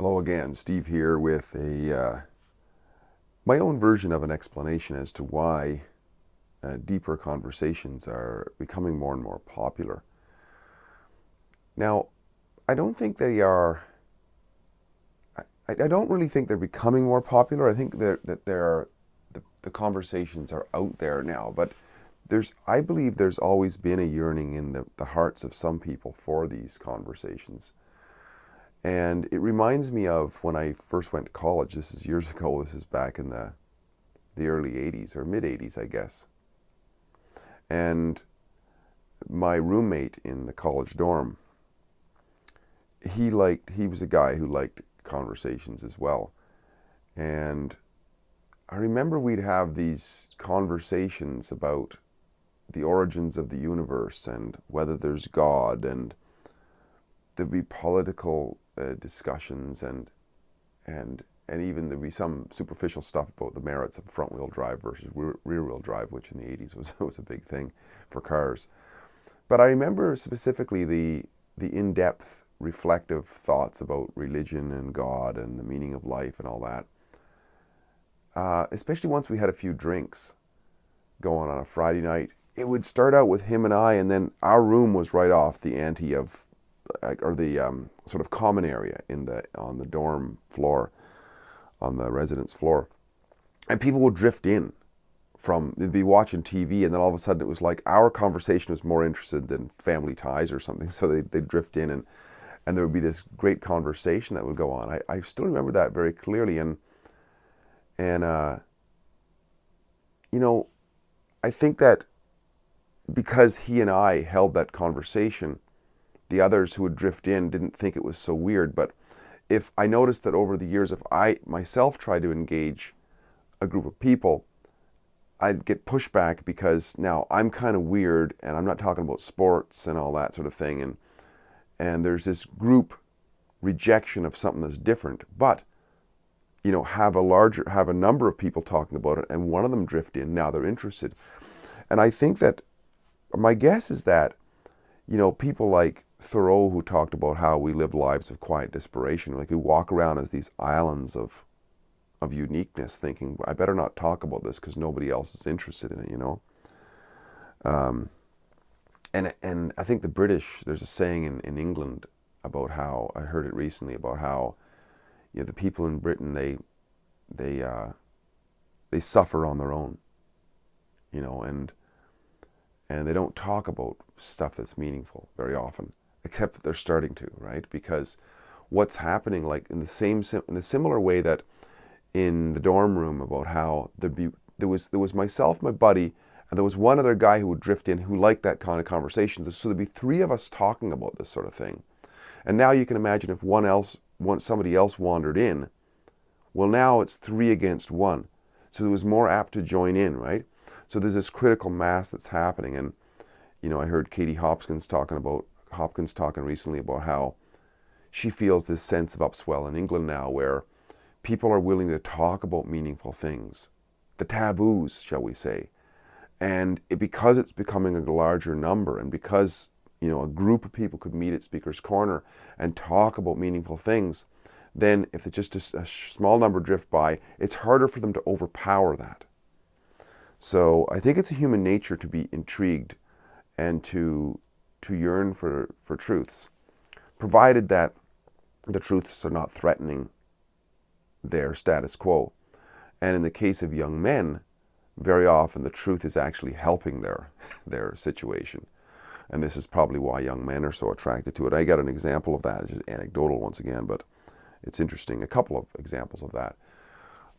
Hello again, Steve here with a my own version of an explanation as to why deeper conversations are becoming more and more popular. Now, I don't think they are. I don't really think they're becoming more popular. I think that there are the conversations are out there now, but I believe there's always been a yearning in the hearts of some people for these conversations. And it reminds me of when I first went to college. This is years ago. This is back in the early 80s or mid 80s, I guess. And my roommate in the college dorm, he was a guy who liked conversations as well. And I remember we'd have these conversations about the origins of the universe and whether there's God, and there'd be political discussions and even there'd be some superficial stuff about the merits of front-wheel drive versus rear-wheel drive, which in the 80s was a big thing for cars. But I remember specifically the in-depth reflective thoughts about religion and God and the meaning of life and all that. Especially once we had a few drinks going on a Friday night. It would start out with him and I, and then our room was right off the ante of, or the sort of common area on the dorm floor, on the residence floor, and people would drift in they'd be watching TV, and then all of a sudden it was like our conversation was more interested than Family Ties or something, so they'd drift in, and there would be this great conversation that would go on. I still remember that very clearly, and I think that because he and I held that conversation, the others who would drift in didn't think it was so weird. But if I noticed that over the years, if I myself tried to engage a group of people, I'd get pushback because now I'm kind of weird and I'm not talking about sports and all that sort of thing. And there's this group rejection of something that's different. But, have a number of people talking about it, and one of them drift in, now they're interested. And I think that my guess is that, people like Thoreau, who talked about how we live lives of quiet desperation, like we walk around as these islands of uniqueness, thinking, I better not talk about this because nobody else is interested in it, And I think the British, there's a saying in England about how, I heard it recently, about how, the people in Britain, they suffer on their own, and they don't talk about stuff that's meaningful very often, except that they're starting to, right? Because what's happening, like in the similar way that in the dorm room, about how there was myself, my buddy, and there was one other guy who would drift in who liked that kind of conversation. So there'd be three of us talking about this sort of thing. And now you can imagine if somebody else wandered in, well, now it's 3 against 1. So it was more apt to join in, right? So there's this critical mass that's happening. And, I heard Katie Hopkins talking recently about how she feels this sense of upswell in England now, where people are willing to talk about meaningful things, the taboos, shall we say. And because it's becoming a larger number, and because, a group of people could meet at Speaker's Corner and talk about meaningful things, then if it's just a small number drift by, it's harder for them to overpower that. So I think it's a human nature to be intrigued and to yearn for truths, provided that the truths are not threatening their status quo. And in the case of young men, very often the truth is actually helping their situation. And this is probably why young men are so attracted to it. I got an example of that. It's just anecdotal once again, but it's interesting. A couple of examples of that.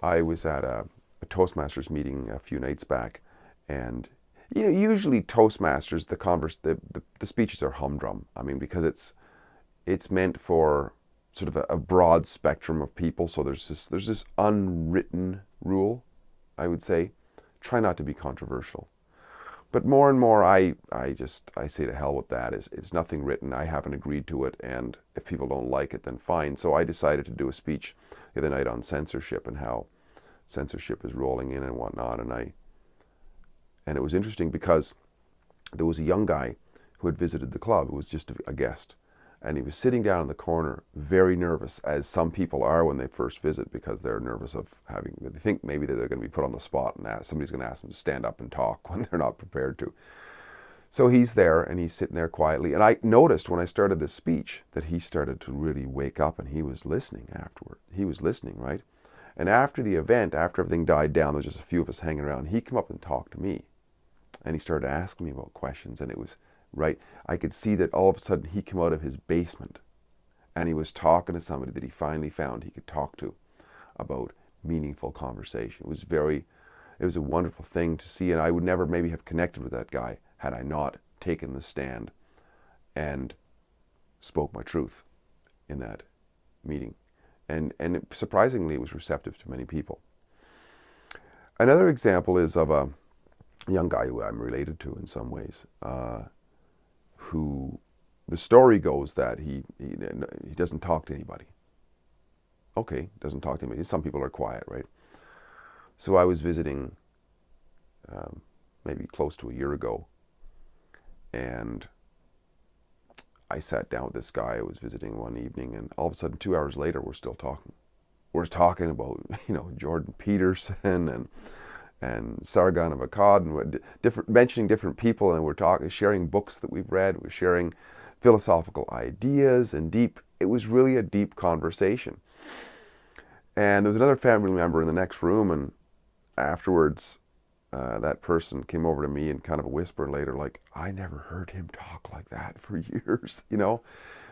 I was at a Toastmasters meeting a few nights back, and usually Toastmasters, the speeches are humdrum. I mean, because it's meant for sort of a broad spectrum of people. So there's this unwritten rule, I would say. Try not to be controversial. But more and more, I say to hell with that. It's nothing written. I haven't agreed to it, and if people don't like it, then fine. So I decided to do a speech the other night on censorship and how censorship is rolling in and whatnot. And it was interesting because there was a young guy who had visited the club. It was just a guest, And he was sitting down in the corner, very nervous, as some people are when they first visit, because they're nervous of having, they think maybe that they're going to be put on the spot and somebody's going to ask them to stand up and talk when they're not prepared to. So he's there and he's sitting there quietly. And I noticed when I started this speech that he started to really wake up, and he was listening afterward. He was listening, right? And after the event, after everything died down, there was just a few of us hanging around. He came up and talked to me, and he started asking me about questions, and it was right. I could see that all of a sudden he came out of his basement and he was talking to somebody that he finally found he could talk to about meaningful conversation. It was a wonderful thing to see, and I would never maybe have connected with that guy had I not taken the stand and spoke my truth in that meeting. And surprisingly, it was receptive to many people. Another example is of a young guy who I'm related to in some ways, who the story goes that he doesn't talk to anybody. Okay, doesn't talk to anybody. Some people are quiet, right? So I was visiting maybe close to a year ago, and I sat down with this guy I was visiting one evening, and all of a sudden 2 hours later we're still talking. We're talking about, Jordan Peterson and Sargon of Akkad, and we're mentioning different people, and we're talking, sharing books that we've read, we're sharing philosophical ideas, and it was really a deep conversation. And there was another family member in the next room, and afterwards that person came over to me in kind of a whisper later, like, I never heard him talk like that for years,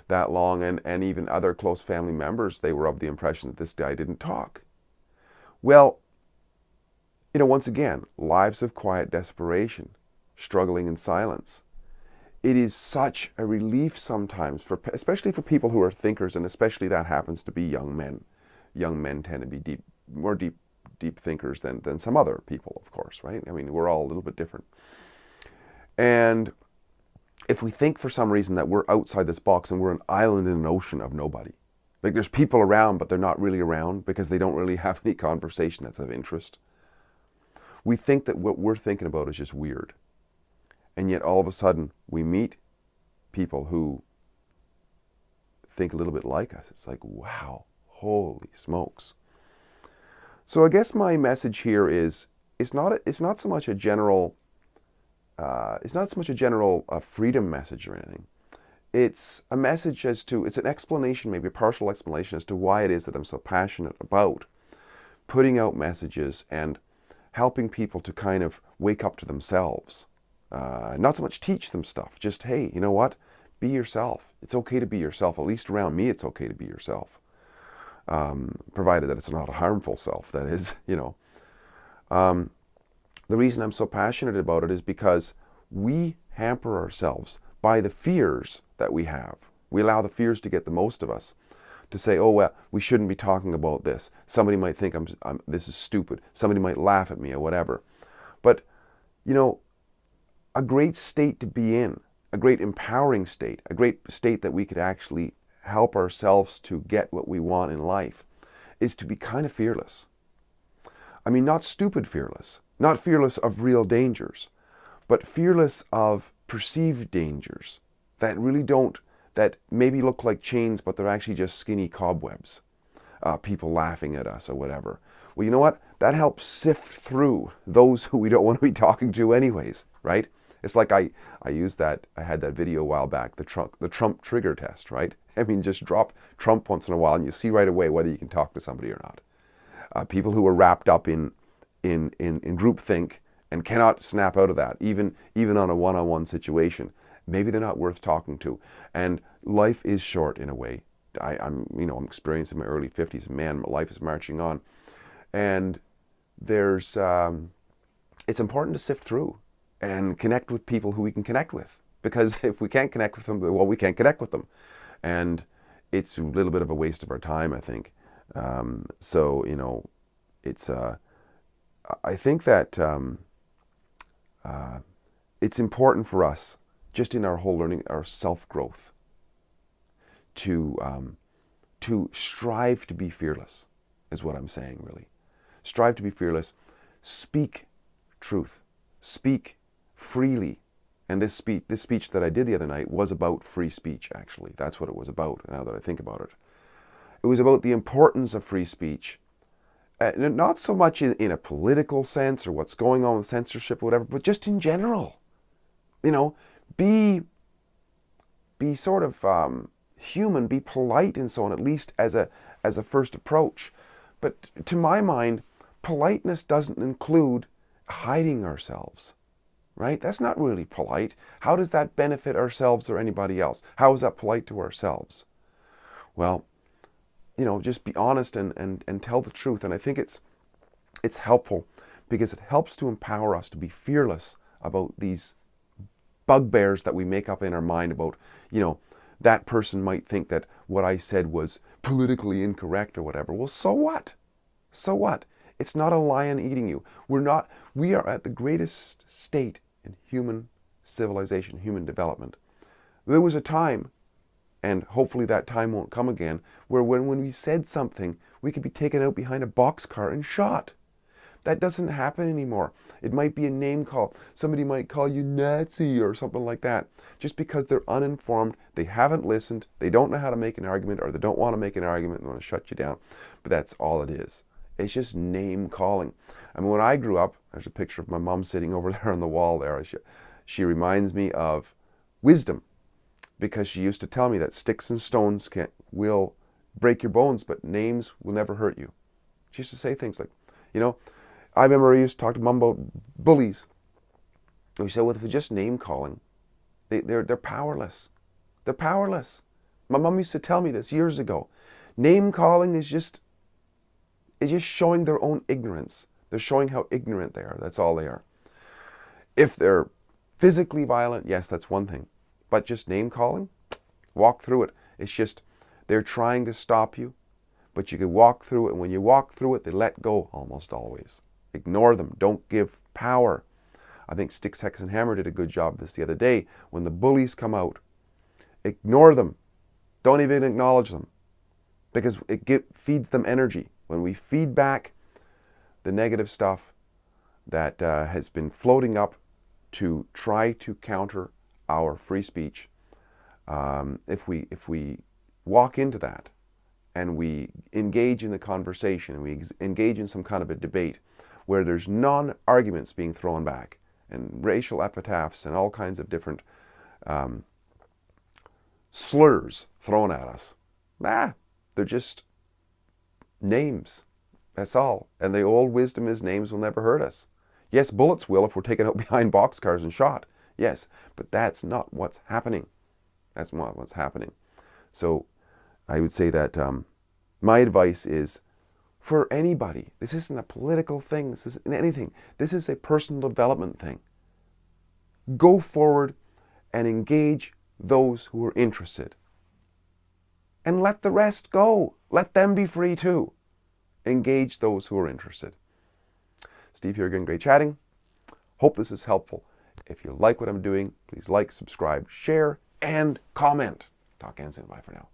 that long. And even other close family members, they were of the impression that this guy didn't talk. Well, once again, lives of quiet desperation, struggling in silence. It is such a relief sometimes, especially for people who are thinkers, and especially that happens to be young men. Young men tend to be more deep thinkers than some other people, of course, right? I mean, we're all a little bit different. And if we think for some reason that we're outside this box and we're an island in an ocean of nobody, like there's people around, but they're not really around because they don't really have any conversation that's of interest, we think that what we're thinking about is just weird. And yet all of a sudden we meet people who think a little bit like us. It's like, wow, holy smokes. So I guess my message here is, it's not so much a general freedom message or anything. It's a message it's an explanation, maybe a partial explanation as to why it is that I'm so passionate about putting out messages and helping people to kind of wake up to themselves. Not so much teach them stuff, just, hey, you know what? Be yourself. It's okay to be yourself. At least around me, it's okay to be yourself. Provided that it's not a harmful self, that is, The reason I'm so passionate about it is because we hamper ourselves by the fears that we have. We allow the fears to get the most of us, to say, oh, well, we shouldn't be talking about this. Somebody might think this is stupid. Somebody might laugh at me or whatever. But, a great state to be in, a great empowering state, a great state that we could actually help ourselves to get what we want in life, is to be kind of fearless. I mean, not stupid fearless, not fearless of real dangers, but fearless of perceived dangers that maybe look like chains, but they're actually just skinny cobwebs. People laughing at us or whatever. Well, you know what? That helps sift through those who we don't want to be talking to anyways, right? It's like I had that video a while back, the Trump trigger test, right? I mean, just drop Trump once in a while and you see right away whether you can talk to somebody or not. People who are wrapped up in groupthink and cannot snap out of that, even on a one-on-one situation, maybe they're not worth talking to. And life is short in a way. I'm experiencing my early 50s. Man, life is marching on, and it's important to sift through and connect with people who we can connect with. Because if we can't connect with them, well, we can't connect with them. And it's a little bit of a waste of our time, I think. I think that it's important for us, just in our whole learning, our self-growth, to strive to be fearless, is what I'm saying, really. Strive to be fearless. Speak truth. Speak freely And this speech that I did the other night was about free speech, actually. That's what it was about, now that I think about it. It was about the importance of free speech. Not so much in a political sense or what's going on with censorship or whatever, but just in general. You know, be sort of human, be polite and so on, at least as a first approach. But to my mind, politeness doesn't include hiding ourselves, right? That's not really polite. How does that benefit ourselves or anybody else? How is that polite to ourselves? Well, you know, just be honest and tell the truth. And I think it's helpful because it helps to empower us to be fearless about these bugbears that we make up in our mind about, you know, that person might think that what I said was politically incorrect or whatever. Well, so what? So what? It's not a lion eating you. We are at the greatest state in human civilization, human development. There was a time, and hopefully that time won't come again, where when we said something, we could be taken out behind a boxcar and shot. That doesn't happen anymore. It might be a name call. Somebody might call you Nazi or something like that. Just because they're uninformed, they haven't listened, they don't know how to make an argument, or they don't want to make an argument and want to shut you down. But that's all it is. It's just name calling. I mean, when I grew up, there's a picture of my mom sitting over there on the wall there. She reminds me of wisdom, because she used to tell me that sticks and stones will break your bones, but names will never hurt you. She used to say things like, you know, I remember I used to talk to Mom about bullies. And we said, well, if they're just name calling, they're powerless. They're powerless. My mom used to tell me this years ago. Name calling is just showing their own ignorance. They're showing how ignorant they are. That's all they are. If they're physically violent, yes, that's one thing. But just name calling, walk through it. It's just they're trying to stop you, but you can walk through it. And when you walk through it, they let go almost always. Ignore them. Don't give power. I think Sticks, Hex, and Hammer did a good job of this the other day. When the bullies come out, ignore them. Don't even acknowledge them, because it feeds them energy. When we feed back the negative stuff that has been floating up to try to counter our free speech, if we walk into that and we engage in the conversation and we engage in some kind of a debate where there's non-arguments being thrown back and racial epitaphs and all kinds of different slurs thrown at us, they're just names. That's all. And the old wisdom is names will never hurt us. Yes, bullets will if we're taken out behind boxcars and shot. Yes, but that's not what's happening. That's not what's happening. So I would say that my advice is for anybody. This isn't a political thing. This isn't anything. This is a personal development thing. Go forward and engage those who are interested. And let the rest go. Let them be free too. Engage those who are interested. Steve here again, great chatting. Hope this is helpful. If you like what I'm doing, please like, subscribe, share, and comment. Talk again soon. Bye for now.